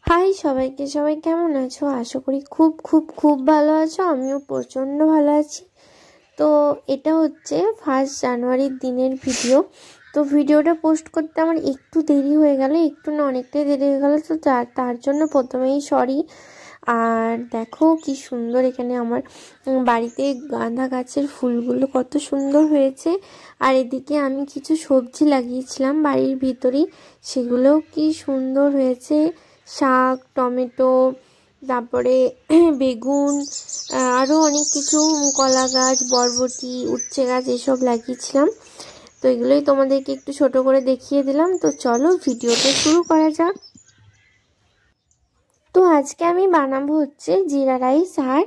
High সবাইকে, সবাই কেমন আছো? আশা করি খুব খুব খুব ভালো আছো। আমিও প্রচণ্ড ভালো আছি। তো এটা হচ্ছে 1 জানুয়ারির দিনের ভিডিও। তো ভিডিওটা পোস্ট করতে আমার একটু দেরি হয়ে গেল, একটু না অনেকটাই দেরি হয়ে গেল। তো তার জন্য প্রথমেই সরি। আর দেখো কি সুন্দর এখানে আমার বাড়িতে গাঁদা গাছের ফুলগুলো কত সুন্দর হয়েছে। আর এদিকে আমি কিছু সবজি লাগিয়েছিলাম বাড়ির ভিতরেই, সেগুলোও কি সুন্দর হয়েছে। শাক, টমেটো, তারপরে বেগুন, আরও অনেক কিছু, কলা গাছ, বরবটি, উচ্ছে গাছ এসব লাগিয়েছিলাম। তো এগুলোই তোমাদেরকে একটু ছোট করে দেখিয়ে দিলাম। তো চলো ভিডিওটা শুরু করা যাক। তো আজকে আমি বানাবো হচ্ছে জিরা রাইস আর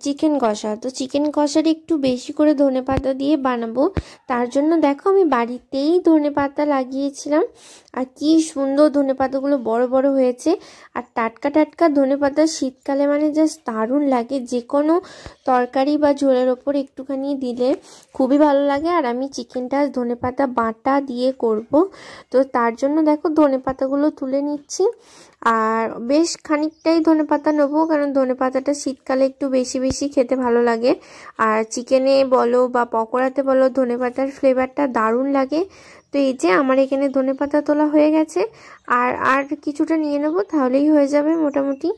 চিকেন কষা। তো চিকেন কষার একটু বেশি করে ধনেপাতা দিয়ে বানাবো। তার জন্য দেখো আমি বাড়িতেই ধনেপাতা লাগিয়েছিলাম। আর কি সুন্দর ধনেপাতাগুলো বড় বড় হয়েছে। আর টাটকা টাটকা ধনেপাতা শীতকালে মানে জাস্ট দারুণ লাগে। যে কোনো তরকারি বা ঝোলের ওপর একটুখানি দিলে খুবই ভালো লাগে। আর আমি চিকেনটা ধনেপাতা বাটা দিয়ে করব। তো তার জন্য দেখো ধনেপাতাগুলো তুলে নিচ্ছি। আর বেশ খানিকটাই ধনেপাতা নেবো, কারণ ধনেপাতাটা শীতকালে একটু বেশি বেশি খেতে ভালো লাগে। আর চিকেনে বলো বা পকোড়াতে বলো ধনেপাতার ফ্লেভারটা দারুণ লাগে। তো এই যে আমার এখানে ধনেপাতা তোলা হয়ে গেছে। আর কিছুটা নিয়ে নেবো, তাহলেই হয়ে যাবে মোটামুটি।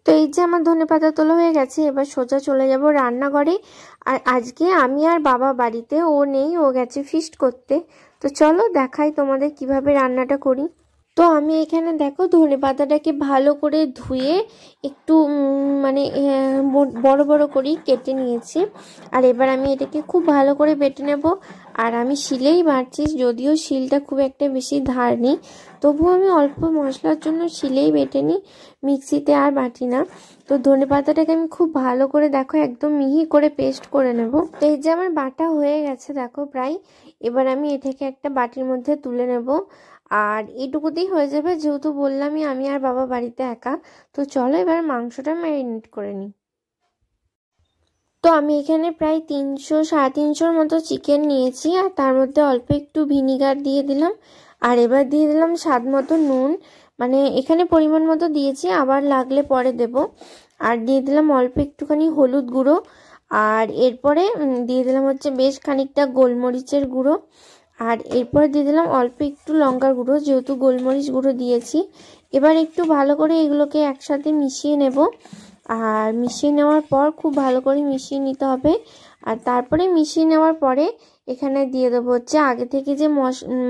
তো এই যে আমার ধনেপাতা তোলা হয়ে গেছে, এবার সোজা চলে যাব রান্নাঘরে। আর আজকে আমি আর বাবা বাড়িতে, ও নেই, ও গেছে ফিস্ট করতে। তো চলো দেখাই তোমাদের কিভাবে রান্নাটা করি। তো আমি এখানে দেখো ধনেপাতাটাকে ভালো করে ধুয়ে একটু মানে বড় বড় করেই কেটে নিয়েছি। আর এবার আমি এটাকে খুব ভালো করে বেটে নেব। আর আমি শিলেই বাটছি, যদিও শিলটা খুব একটা বেশি ধার নেই, তবুও আমি অল্প মশলার জন্য শিলেই বেটে নিই, মিক্সিতে আর বাটি না। তো ধনেপাতাটাকে আমি খুব ভালো করে দেখো একদম মিহি করে পেস্ট করে নেব। তো এই যে আমার বাটা হয়ে গেছে দেখো প্রায়। এবার আমি এটাকে একটা বাটির মধ্যে তুলে নেব। আর এইটুকুতেই হয়ে যাবে, যেহেতু বললামই আমি আর বাবা বাড়িতে একা। তো চলো এবার মাংসটা ম্যারিনেট করে নিই। তো আমি এখানে প্রায় 300-350 মতো চিকেন নিয়েছি। আর তার মধ্যে অল্প একটু ভিনিগার দিয়ে দিলাম। আর এবার দিয়ে দিলাম স্বাদ মতো নুন, মানে এখানে পরিমাণ মতো দিয়েছি, আবার লাগলে পরে দেব। আর দিয়ে দিলাম অল্প একটুখানি হলুদ গুঁড়ো। আর এরপরে দিয়ে দিলাম হচ্ছে বেশ খানিকটা গোলমরিচের গুঁড়ো। আর এরপর দিয়ে দিলাম অল্প একটু লঙ্কার গুঁড়ো, যেহেতু গোলমরিচ গুঁড়ো দিয়েছি। এবার একটু ভালো করে এগুলোকে একসাথে মিশিয়ে নেব। আর মিশিয়ে নেওয়ার পর খুব ভালো করে মিশিয়ে নিতে হবে। আর তারপরে মিশিয়ে নেওয়ার পরে এখানে দিয়ে দেবো হচ্ছে আগে থেকে যে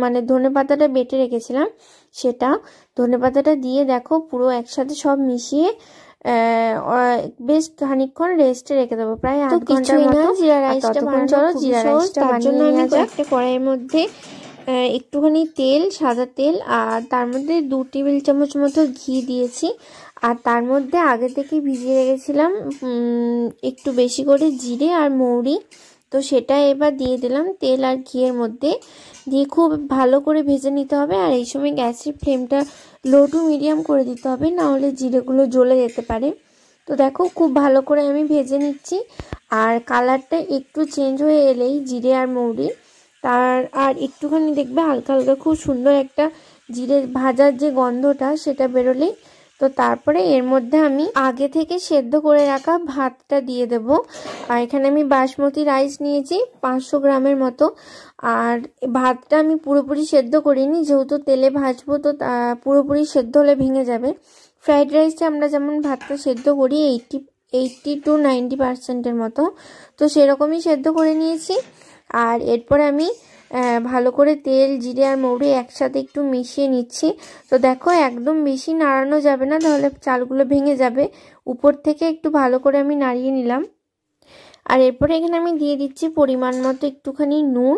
মানে ধনেপাতাটা বেটে রেখেছিলাম সেটা। ধনেপাতাটা দিয়ে দেখো পুরো একসাথে সব মিশিয়ে বেশ খানিকক্ষণ রেস্টে রেখে দেবো, প্রায় আধ ঘন্টার মতো। জিরা রাইসটা বানানো, চলো জিরা রাইসটা বানিয়ে নেওয়া যাক। একটা কড়াইয়ের মধ্যে একটুখানি তেল, সাদা তেল, আর তার মধ্যে 2 টেবিল চামচ মতো ঘি দিয়েছি। আর তার মধ্যে আগে থেকে ভিজিয়ে রেখেছিলাম একটু বেশি করে জিরে আর মৌরি। তো সেটা এবার দিয়ে দিলাম তেল আর ঘিয়ের মধ্যে, দিয়ে খুব ভালো করে ভেজে নিতে হবে। আর এই সময় গ্যাসের ফ্লেমটা লো টু মিডিয়াম করে দিতে হবে, না হলে জিরেগুলো জ্বলে যেতে পারে। তো দেখো খুব ভালো করে আমি ভেজে নিচ্ছি। আর কালারটা একটু চেঞ্জ হয়ে এলেই জিরে আর মৌরি আর একটুখানি দেখবে হালকা হালকা খুব সুন্দর একটা জিরে ভাজার যে গন্ধটা সেটা বেরোলেই, তো তারপরে এর মধ্যে আমি আগে থেকে সেদ্ধ করে রাখা ভাতটা দিয়ে দেব। আর এখানে আমি বাসমতি রাইস নিয়েছি 500 গ্রামের মতো। আর ভাতটা আমি পুরোপুরি সেদ্ধ করিনি, যেহেতু তেলে ভাজবো, তো পুরোপুরি সেদ্ধ হলে ভেঙে যাবে। ফ্রাইড রাইসে আমরা যেমন ভাতটা সেদ্ধ করি 80-90% মতো, তো সেরকমই সেদ্ধ করে নিয়েছি। আর এরপরে আমি ভালো করে তেল, জিরে আর মৌরি একসাথে একটু মিশিয়ে নিচ্ছি। তো দেখো একদম বেশি নাড়ানো যাবে না, তাহলে চালগুলো ভেঙে যাবে। উপর থেকে একটু ভালো করে আমি নাড়িয়ে নিলাম। আর এরপরে এখানে আমি দিয়ে দিচ্ছি পরিমাণ মতো একটুখানি নুন।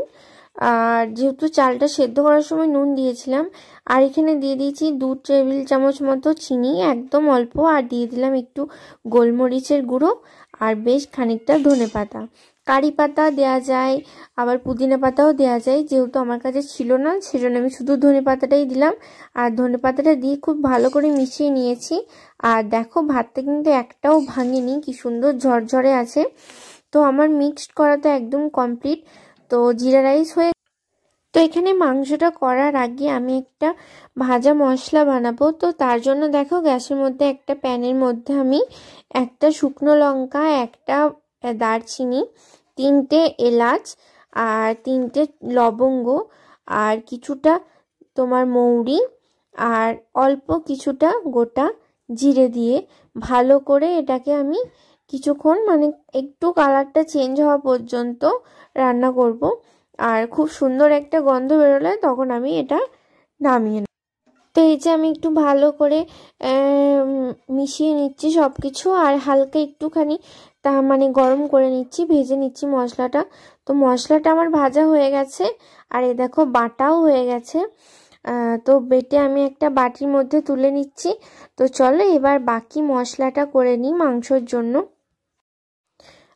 আর যেহেতু চালটা সেদ্ধ করার সময় নুন দিয়েছিলাম। আর এখানে দিয়ে দিয়েছি 2 টেবিল চামচ মতো চিনি, একদম অল্প। আর দিয়ে দিলাম একটু গোলমরিচের গুঁড়ো আর বেশ খানিকটা ধনেপাতা। কারি পাতা দেওয়া যায়, আবার পুদিনা পাতাও দেওয়া যায়, যেহেতু আমার কাছে ছিল না সেজন্য আমি শুধু ধনেপাতাটাই দিলাম। আর ধনেপাতাটা দিয়ে খুব ভালো করে মিশিয়ে নিয়েছি। আর দেখো ভাতটা কিন্তু একটাও ভাঙেনি, কি সুন্দর ঝরঝরে আছে। তো আমার মিক্সড করা তো একদম কমপ্লিট। তো জিরা রাইস হয়ে তো এখানে মাংসটা করার আগে আমি একটা ভাজা মশলা বানাবো। তো তার জন্য দেখো গ্যাসের মধ্যে একটা প্যানের মধ্যে আমি একটা শুকনো লঙ্কা, একটা দারচিনি, 3টে এলাচ আর 3টে লবঙ্গ আর কিছুটা তোমার মৌরি আর অল্প কিছুটা গোটা জিরে দিয়ে ভালো করে এটাকে আমি কিছুক্ষণ মানে একটু কালারটা চেঞ্জ হওয়া পর্যন্ত রান্না করব। আর খুব সুন্দর একটা গন্ধ বেরোলে তখন আমি এটা নামিয়ে নেব। তো এই যে আমি একটু ভালো করে মিশিয়ে নিচ্ছি সব কিছু, আর হালকা একটুখানি মানে গরম করে নিচ্ছি, ভেজে নিচ্ছি মশলাটা। তো মশলাটা আমার ভাজা হয়ে গেছে আর এই দেখো বাটাও হয়ে গেছে। তো বেটে আমি একটা বাটির মধ্যে তুলে নিচ্ছি। তো চলো এবার বাকি মশলাটা করে নিই মাংসর জন্য।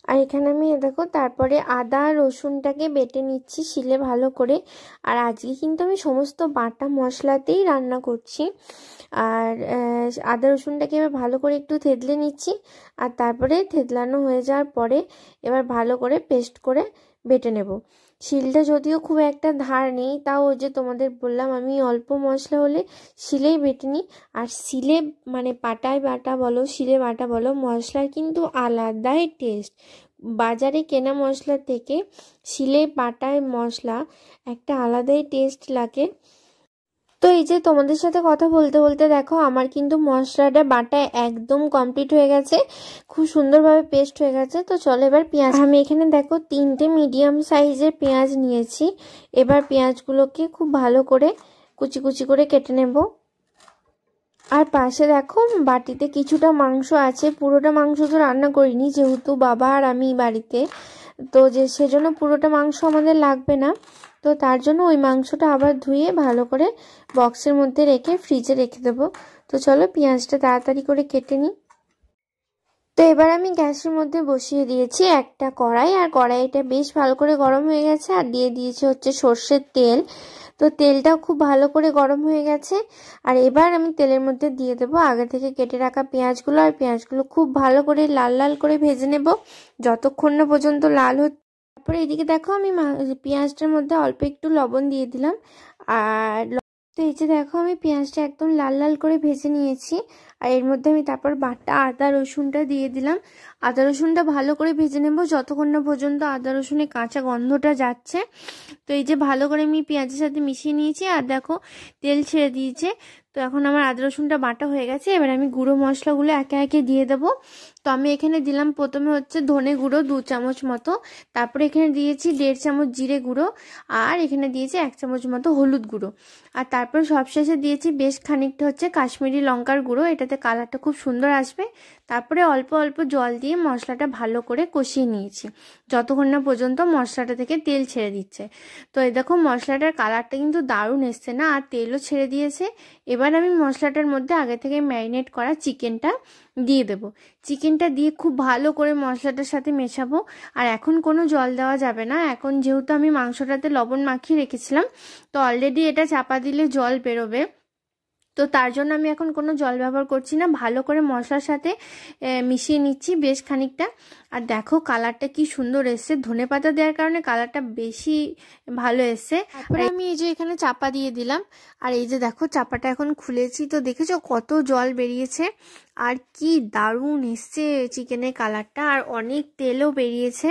আর এখানে আমি দেখো তারপরে আদা রসুনটাকে বেটে নিচ্ছি শিলে ভালো করে। আর আজকে কিন্তু আমি সমস্ত বাটা মশলাতেই রান্না করছি। আর আদা রসুনটাকে এবার ভালো করে একটু থেতলে নিচ্ছি। আর তারপরে থেতলানো হয়ে যাওয়ার পরে এবার ভালো করে পেস্ট করে বেটে নেব। শিলটা যদিও খুব একটা ধার নেই, তাও যে তোমাদের বললাম আমি অল্প মশলা হলে শিলেই বেটে নিই। আর শিলে মানে পাটায় বাটা বলো শিলে বাটা বলো, মশলার কিন্তু আলাদাই টেস্ট। বাজারে কেনা মশলা থেকে শিলে বাটায় মশলা একটা আলাদাই টেস্ট লাগে। তো এই যে তোমাদের সাথে কথা বলতে বলতে দেখো আমার কিন্তু মশলাটা বাটা একদম কমপ্লিট হয়ে গেছে, খুব সুন্দরভাবে পেস্ট হয়ে গেছে। তো চলো এবার পেঁয়াজ, আমি এখানে দেখো 3টে মিডিয়াম সাইজের পেঁয়াজ নিয়েছি। এবার পেঁয়াজগুলোকে খুব ভালো করে কুচি কুচি করে কেটে নেব। আর পাশে দেখো বাটিতে কিছুটা মাংস আছে, পুরোটা মাংস তো রান্না করিনি যেহেতু বাবা আর আমি বাড়িতে, তো যে সেজন্য পুরোটা মাংস আমাদের লাগবে না। তো তার জন্য ওই মাংসটা আবার ধুয়ে ভালো করে বক্সের মধ্যে রেখে ফ্রিজে রেখে দেবো। তো চলো পেঁয়াজটা তাড়াতাড়ি করে কেটে নিই। তো এবার আমি গ্যাসের মধ্যে বসিয়ে দিয়েছি একটা কড়াই, আর কড়াইটা বেশ ভালো করে গরম হয়ে গেছে। আর দিয়ে দিয়েছি হচ্ছে সর্ষের তেল। তো তেলটাও খুব ভালো করে গরম হয়ে গেছে। আর এবার আমি তেলের মধ্যে দিয়ে দেবো আগে থেকে কেটে রাখা পেঁয়াজগুলো। আর পেঁয়াজগুলো খুব ভালো করে লাল লাল করে ভেজে নেব যতক্ষণ না পর্যন্ত লাল হচ্ছে। তারপরে এদিকে দেখো আমি পেঁয়াজটার মধ্যে অল্প একটু লবণ দিয়ে দিলাম। আর তো এই যে দেখো আমি পেঁয়াজটা একদম লাল লাল করে ভেজে নিয়েছি। আর এর মধ্যে আমি তারপর বাটা আদা রসুনটা দিয়ে দিলাম। আদা রসুনটা ভালো করে ভেজে নেব যতক্ষণ না পর্যন্ত আদা রসুনের কাঁচা গন্ধটা যাচ্ছে। তো এই যে ভালো করে আমি পেঁয়াজের সাথে মিশিয়ে নিয়েছি আর দেখো তেল ছেড়ে দিয়েছে। তো এখন আমার আদা রসুনটা বাটা হয়ে গেছে। এবার আমি গুঁড়ো মশলাগুলো একে একে দিয়ে দেবো। তো আমি এখানে দিলাম প্রথমে হচ্ছে ধনে গুঁড়ো 2 চামচ মতো, তারপরে এখানে দিয়েছি 1.5 চামচ জিরে গুঁড়ো, আর এখানে দিয়েছি 1 চামচ মতো হলুদ গুঁড়ো। আর তারপর সবশেষে দিয়েছি বেশ খানিকটা হচ্ছে কাশ্মীরি লঙ্কার গুঁড়ো, এটাতে কালারটা খুব সুন্দর আসবে। তারপরে অল্প অল্প জল দিয়ে মশলাটা ভালো করে কষিয়ে নিয়েছি যতক্ষণ না পর্যন্ত মশলাটা থেকে তেল ছেড়ে দিচ্ছে। তো এই দেখো মশলাটার কালারটা কিন্তু দারুণ এসছে না, আর তেলও ছেড়ে দিয়েছে। এবার আমি মশলাটার মধ্যে আগে থেকে ম্যারিনেট করা চিকেনটা দিয়ে দেব। চিকেনটা দিয়ে খুব ভালো করে মশলাটার সাথে মেশাবো। আর এখন কোনো জল দেওয়া যাবে না, এখন যেহেতু আমি মাংসটাতে লবণ মাখিয়ে রেখেছিলাম তো অলরেডি এটা চাপা দিলে জল বেরোবে। তো তার জন্য আমি এখন কোনো জল ব্যবহার করছি না, ভালো করে মশলার সাথে মিশিয়ে নিচ্ছি বেশ খানিকটা। আর দেখো কালারটা কি সুন্দর এসছে, ধনেপাতা দেওয়ার কারণে কালারটা বেশি ভালো এসছে। তারপরে আমি এই যে এখানে চাপা দিয়ে দিলাম। আর এই যে দেখো চাপাটা এখন খুলেছি, তো দেখেছো কত জল বেরিয়েছে আর কি দারুণ এসছে চিকেনের কালারটা, আর অনেক তেলও বেরিয়েছে।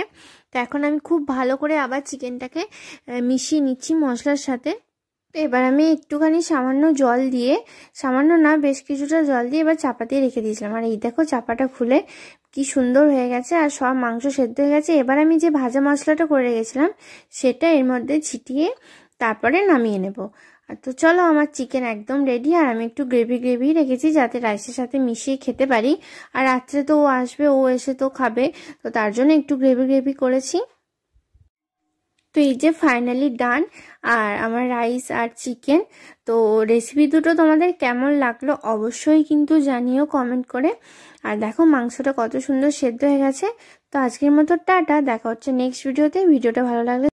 তো এখন আমি খুব ভালো করে আবার চিকেনটাকে মিশিয়ে নিচ্ছি মশলার সাথে। তো এবার আমি একটুখানি সামান্য জল দিয়ে, সামান্য না বেশ কিছুটা জল দিয়ে এবার চাপা দিয়ে রেখে দিয়েছিলাম। আর এই দেখো চাপাটা খুলে কি সুন্দর হয়ে গেছে আর সব মাংস সেদ্ধ হয়ে গেছে। এবার আমি যে ভাজা মশলাটা করে রেখেছিলাম সেটা এর মধ্যে ছিটিয়ে তারপরে নামিয়ে নেব। আর তো চলো আমার চিকেন একদম রেডি। আর আমি একটু গ্রেভি গ্রেভি রেখেছি যাতে রাইসের সাথে মিশিয়ে খেতে পারি। আর রাত্রে তো ও আসবে, ও এসে তো খাবে, তো তার জন্য একটু গ্রেভি গ্রেভি করেছি। তো এই যে ফাইনালি ডান আর আমার রাইস আর চিকেন। তো রেসিপি দুটো তোমাদের কেমন লাগলো অবশ্যই কিন্তু জানিও কমেন্ট করে। আর দেখো মাংসটা কত সুন্দর সেদ্ধ হয়ে গেছে। তো আজকের মতো টাটা, দেখা হচ্ছে নেক্সট ভিডিওতে। ভিডিওটা ভালো লাগলে